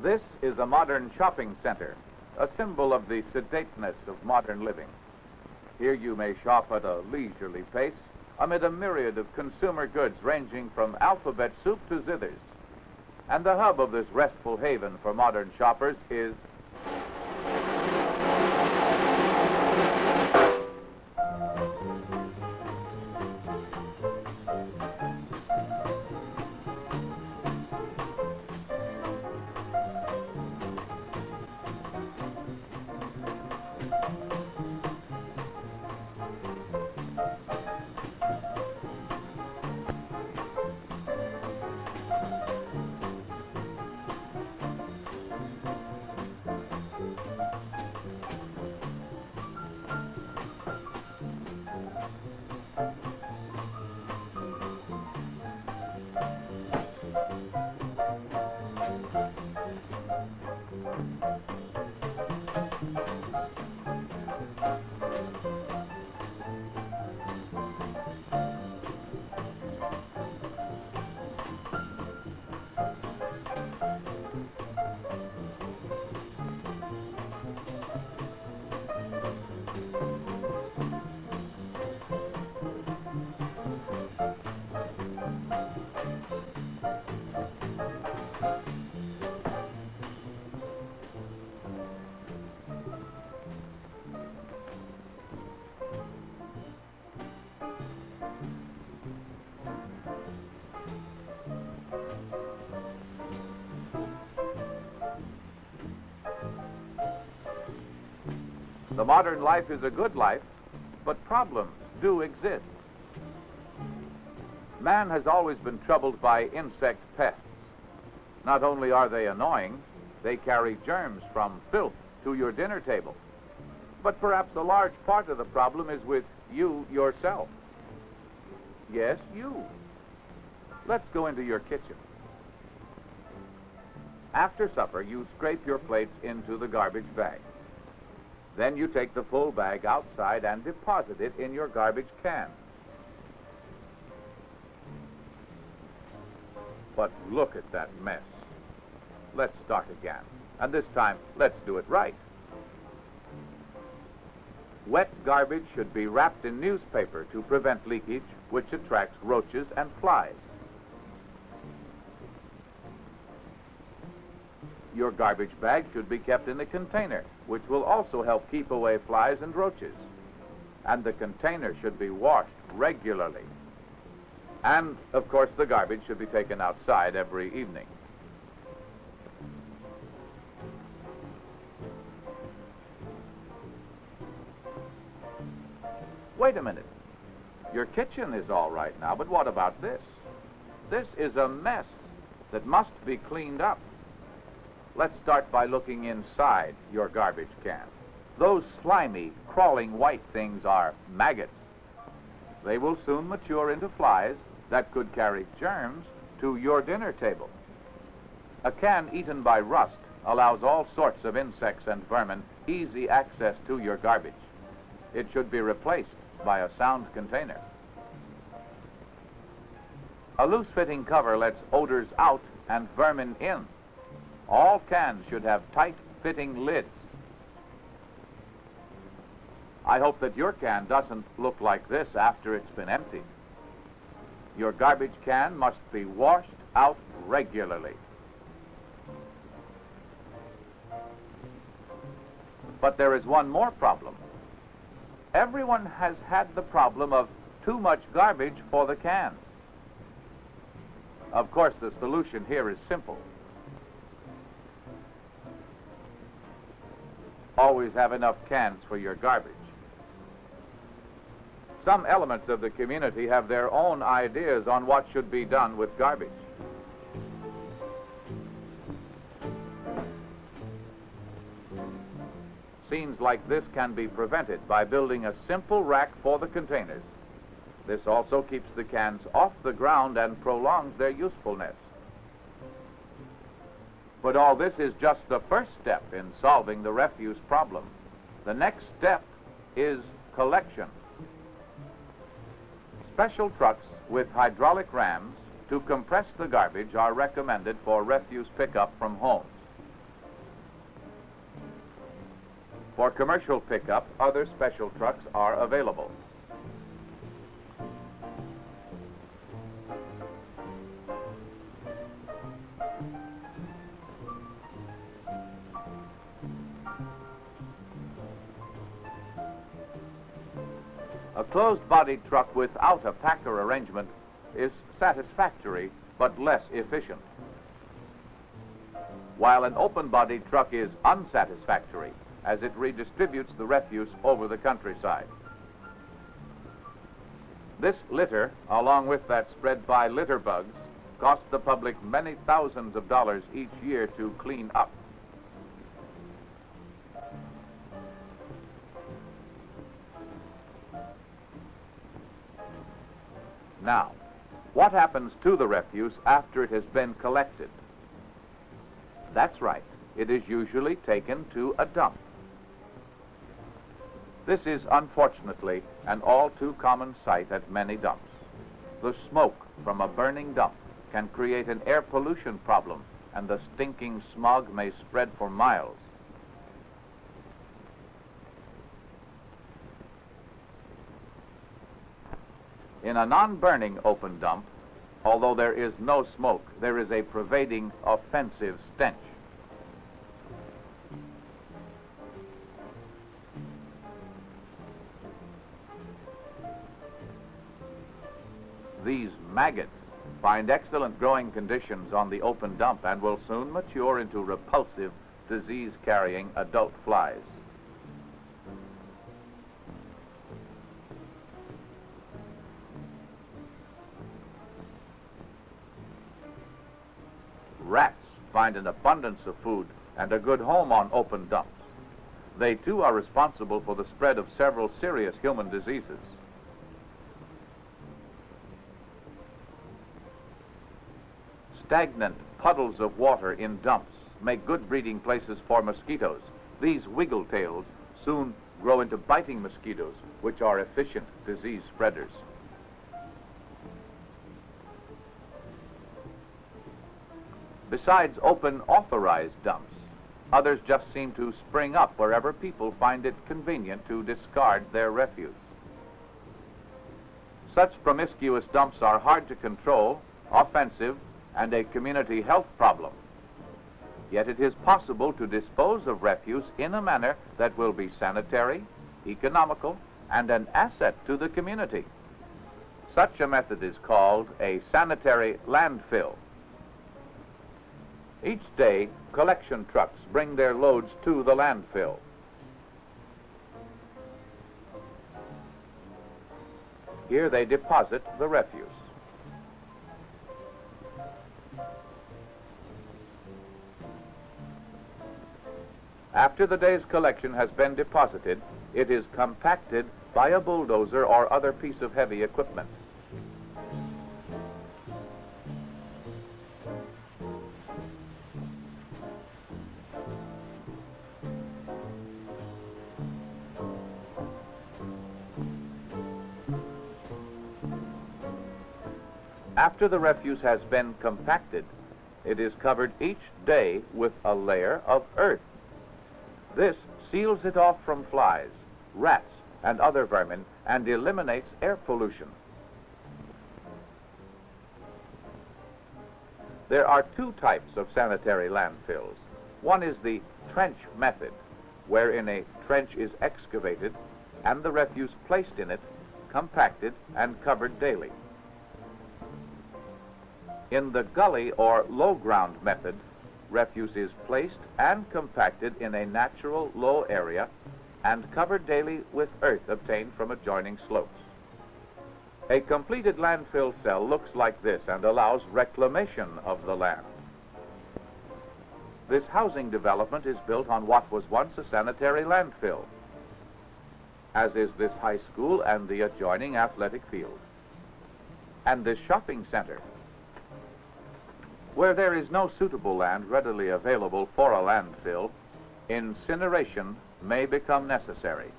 This is a modern shopping center, a symbol of the sedateness of modern living. Here you may shop at a leisurely pace amid a myriad of consumer goods ranging from alphabet soup to zithers. And the hub of this restful haven for modern shoppers is the modern life is a good life, but problems do exist. Man has always been troubled by insect pests. Not only are they annoying, they carry germs from filth to your dinner table. But perhaps a large part of the problem is with you yourself. Yes, you. Let's go into your kitchen. After supper, you scrape your plates into the garbage bag. Then you take the full bag outside and deposit it in your garbage can. But look at that mess. Let's start again. And this time, let's do it right. Wet garbage should be wrapped in newspaper to prevent leakage, which attracts roaches and flies. Your garbage bag should be kept in a container, which will also help keep away flies and roaches. And the container should be washed regularly. And, of course, the garbage should be taken outside every evening. Wait a minute. Your kitchen is all right now, but what about this? This is a mess that must be cleaned up. Let's start by looking inside your garbage can. Those slimy, crawling white things are maggots. They will soon mature into flies that could carry germs to your dinner table. A can eaten by rust allows all sorts of insects and vermin easy access to your garbage. It should be replaced by a sound container. A loose-fitting cover lets odors out and vermin in. All cans should have tight-fitting lids. I hope that your can doesn't look like this after it's been emptied. Your garbage can must be washed out regularly. But there is one more problem. Everyone has had the problem of too much garbage for the cans. Of course, the solution here is simple. Always have enough cans for your garbage. Some elements of the community have their own ideas on what should be done with garbage. Scenes like this can be prevented by building a simple rack for the containers. This also keeps the cans off the ground and prolongs their usefulness. But all this is just the first step in solving the refuse problem. The next step is collection. Special trucks with hydraulic rams to compress the garbage are recommended for refuse pickup from homes. For commercial pickup, other special trucks are available. A closed-body truck without a packer arrangement is satisfactory but less efficient, while an open-body truck is unsatisfactory as it redistributes the refuse over the countryside. This litter, along with that spread by litter bugs, costs the public many thousands of dollars each year to clean up. Now, what happens to the refuse after it has been collected? That's right, it is usually taken to a dump. This is unfortunately an all too common sight at many dumps. The smoke from a burning dump can create an air pollution problem, and the stinking smog may spread for miles. In a non-burning open dump, although there is no smoke, there is a pervading, offensive stench. These maggots find excellent growing conditions on the open dump and will soon mature into repulsive, disease-carrying adult flies. Rats find an abundance of food and a good home on open dumps. They too are responsible for the spread of several serious human diseases. Stagnant puddles of water in dumps make good breeding places for mosquitoes. These wiggletails soon grow into biting mosquitoes, which are efficient disease spreaders. Besides open, authorized dumps, others just seem to spring up wherever people find it convenient to discard their refuse. Such promiscuous dumps are hard to control, offensive, and a community health problem. Yet it is possible to dispose of refuse in a manner that will be sanitary, economical, and an asset to the community. Such a method is called a sanitary landfill. Each day, collection trucks bring their loads to the landfill. Here they deposit the refuse. After the day's collection has been deposited, it is compacted by a bulldozer or other piece of heavy equipment. After the refuse has been compacted, it is covered each day with a layer of earth. This seals it off from flies, rats, and other vermin, and eliminates air pollution. There are two types of sanitary landfills. One is the trench method, wherein a trench is excavated and the refuse placed in it, compacted, and covered daily. In the gully or low ground method, refuse is placed and compacted in a natural low area and covered daily with earth obtained from adjoining slopes. A completed landfill cell looks like this and allows reclamation of the land. This housing development is built on what was once a sanitary landfill, as is this high school and the adjoining athletic field, and this shopping center. Where there is no suitable land readily available for a landfill, incineration may become necessary.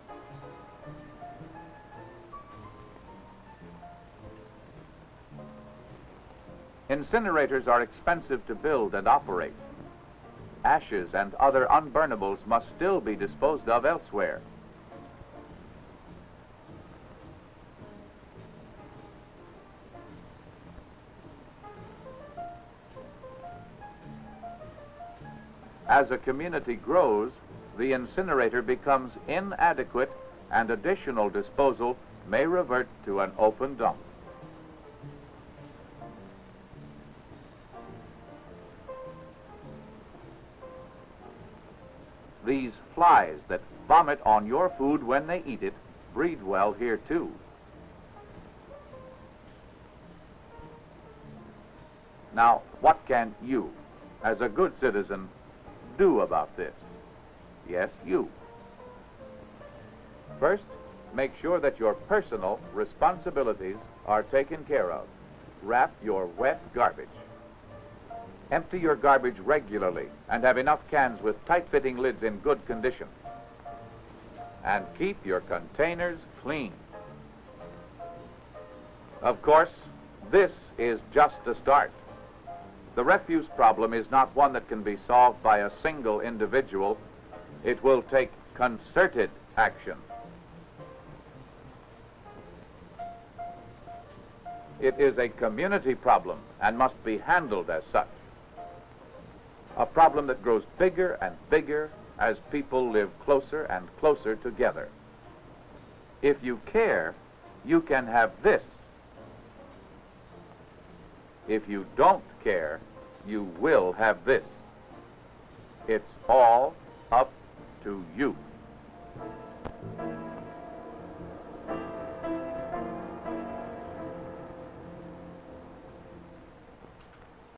Incinerators are expensive to build and operate. ashes and other unburnables must still be disposed of elsewhere. As a community grows, the incinerator becomes inadequate and additional disposal may revert to an open dump. These flies that vomit on your food when they eat it breed well here too. Now, what can you, as a good citizen, do about this? Yes, you. First, make sure that your personal responsibilities are taken care of. Wrap your wet garbage. Empty your garbage regularly and have enough cans with tight-fitting lids in good condition. And keep your containers clean. Of course, this is just a start. The refuse problem is not one that can be solved by a single individual. It will take concerted action. It is a community problem and must be handled as such. A problem that grows bigger and bigger as people live closer and closer together. If you care, you can have this. If you don't care, you will have this. It's all up to you.